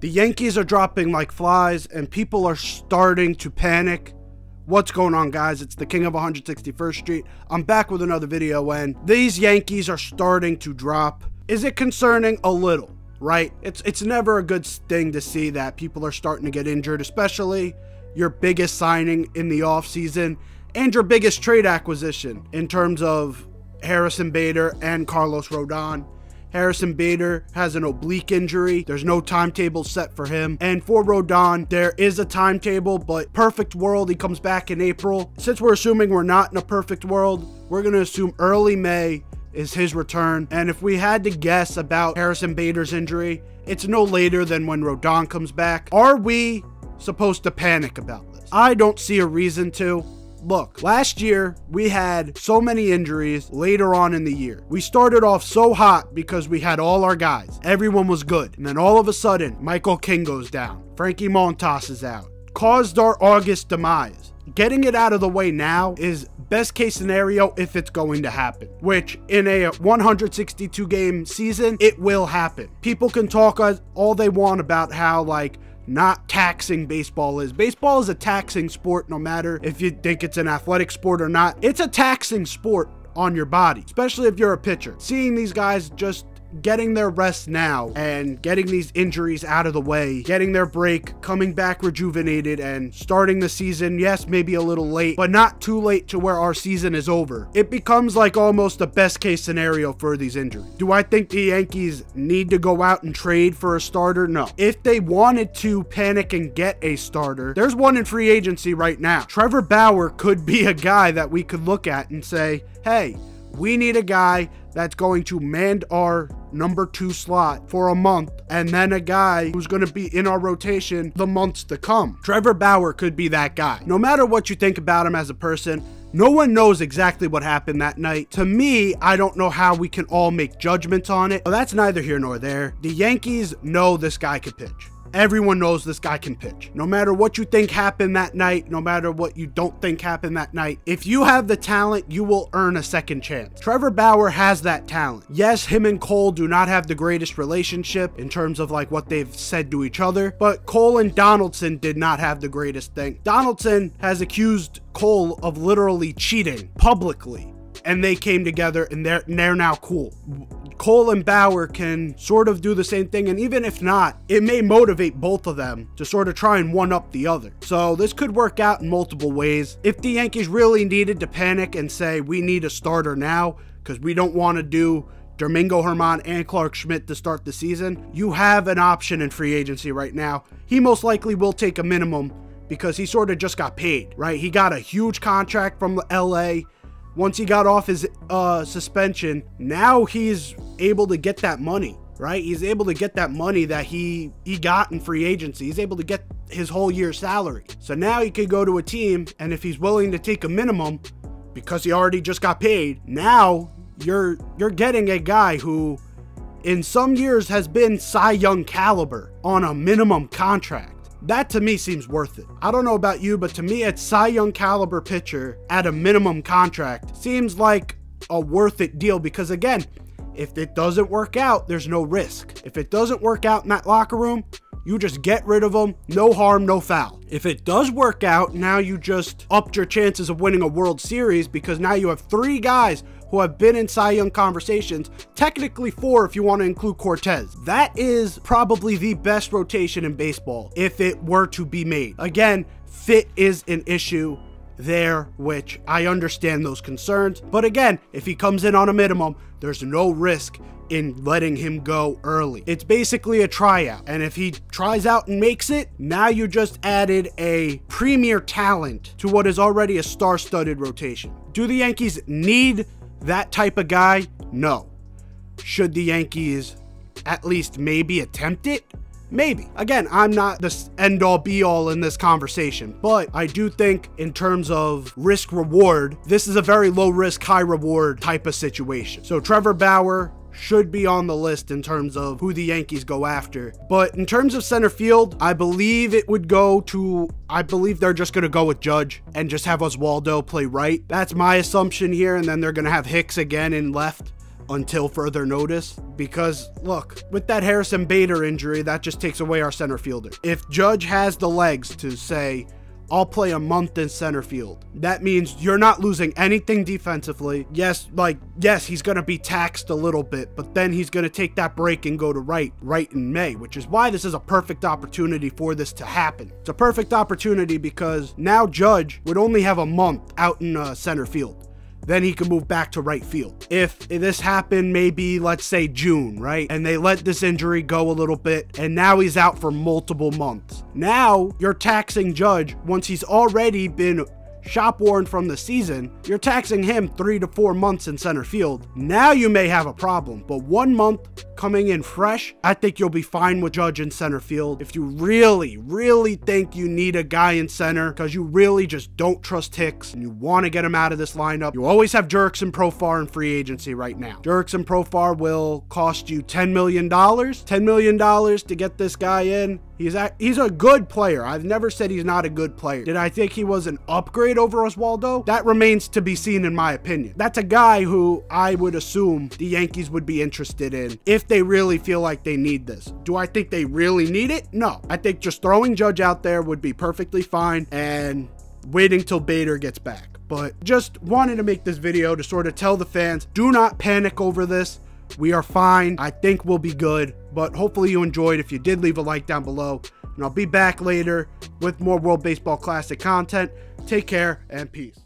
The Yankees are dropping like flies, and people are starting to panic. What's going on, guys? It's the King of 161st Street. I'm back with another video, and these Yankees are starting to drop. Is it concerning? A little, right? It's never a good thing to see that people are starting to get injured, especially your biggest signing in the offseason and your biggest trade acquisition in terms of Harrison Bader and Carlos Rodon. Harrison Bader has an oblique injury. There's no timetable set for him. And for Rodon, there is a timetable, but perfect world, he comes back in April. Since we're assuming we're not in a perfect world, we're going to assume early May is his return. And if we had to guess about Harrison Bader's injury, it's no later than when Rodon comes back. Are we supposed to panic about this? I don't see a reason to. Look, last year, we had so many injuries later on in the year. We started off so hot because we had all our guys. Everyone was good. And then all of a sudden, Michael King goes down. Frankie Montas is out. Caused our August demise. Getting it out of the way now is best case scenario if it's going to happen. Which, in a 162 game season, it will happen. People can talk all they want about how, like, not taxing baseball is. Baseball is a taxing sport, no matter if you think it's an athletic sport or not. It's a taxing sport on your body, especially if you're a pitcher. Seeing these guys just getting their rest now and getting these injuries out of the way, getting their break, coming back rejuvenated and starting the season, yes, maybe a little late, but not too late to where our season is over. It becomes like almost the best case scenario for these injuries. Do I think the Yankees need to go out and trade for a starter? No. If they wanted to panic and get a starter, there's one in free agency right now. Trevor Bauer could be a guy that we could look at and say, hey, we need a guy that's going to man our number 2 slot for a month, and then a guy who's going to be in our rotation the months to come. Trevor Bauer could be that guy. No matter what you think about him as a person, no one knows exactly what happened that night. To me, I don't know how we can all make judgments on it, but that's neither here nor there. The Yankees know this guy could pitch. Everyone knows this guy can pitch. No matter what you think happened that night, no matter what you don't think happened that night, if you have the talent, you will earn a second chance. Trevor Bauer has that talent. Yes, him and Cole do not have the greatest relationship in terms of like what they've said to each other, but Cole and Donaldson did not have the greatest thing. Donaldson has accused Cole of literally cheating publicly, and they came together and they're now cool. Cole and Bauer can sort of do the same thing, and even if not, it may motivate both of them to sort of try and one-up the other. So this could work out in multiple ways. If the Yankees really needed to panic and say, we need a starter now because we don't want to do Domingo Germán and Clark Schmidt to start the season, you have an option in free agency right now. He most likely will take a minimum because he sort of just got paid, right? He got a huge contract from LA. Once he got off his suspension, now he's able to get that money, right? He's able to get that money that he got in free agency. He's able to get his whole year's salary. So now he could go to a team, and if he's willing to take a minimum because he already just got paid, now you're getting a guy who in some years has been Cy Young caliber on a minimum contract. That to me seems worth it. I don't know about you, but to me, a Cy Young caliber pitcher at a minimum contract seems like a worth it deal because, again, if it doesn't work out, there's no risk. If it doesn't work out in that locker room, you just get rid of them. No harm, no foul. If it does work out, now you just upped your chances of winning a World Series because now you have 3 guys who have been in Cy Young conversations, technically 4 if you want to include Cortez. That is probably the best rotation in baseball if it were to be made. Again, fit is an issue there, which I understand those concerns. But again, if he comes in on a minimum, there's no risk in letting him go early. It's basically a tryout, and if he tries out and makes it, now you just added a premier talent to what is already a star-studded rotation. Do the Yankees need that type of guy? No. Should the Yankees at least maybe attempt it? Maybe. Again, I'm not the end-all be-all in this conversation, but I do think in terms of risk-reward, this is a very low-risk, high-reward type of situation. So Trevor Bauer should be on the list in terms of who the Yankees go after. But in terms of center field, I believe they're just going to go with Judge and just have Oswaldo play right. That's my assumption here, and then they're going to have Hicks again in left. until further notice. Because, look, with that Harrison Bader injury, that just takes away our center fielder. If Judge has the legs to say, I'll play a month in center field, that means you're not losing anything defensively. Yes, he's going to be taxed a little bit, but then he's going to take that break and go to right in May, which is why this is a perfect opportunity for this to happen. It's a perfect opportunity because now Judge would only have a month out in center field. Then he can move back to right field. If this happened maybe, let's say June, right? And they let this injury go a little bit, and now he's out for multiple months. Now you're taxing Judge once he's already been shop worn from the season. You're taxing him 3 to 4 months in center field. Now you may have a problem, but 1 month coming in fresh, I think you'll be fine with Judge in center field. If you really think you need a guy in center because you really just don't trust Hicks and you want to get him out of this lineup, you always have Jurickson Profar in free agency right now. Jurickson Profar will cost you $10 million. $10 million to get this guy in. He's a good player. I've never said he's not a good player. Did I think he was an upgrade over Oswaldo? That remains to be seen in my opinion. That's a guy who I would assume the Yankees would be interested in if they really feel like they need this. Do I think they really need it? No. I think just throwing Judge out there would be perfectly fine and waiting till Bader gets back. But just wanted to make this video to sort of tell the fans, do not panic over this. We are fine. I think we'll be good, but hopefully you enjoyed. If you did, leave a like down below, and I'll be back later with more World Baseball Classic content. Take care and peace.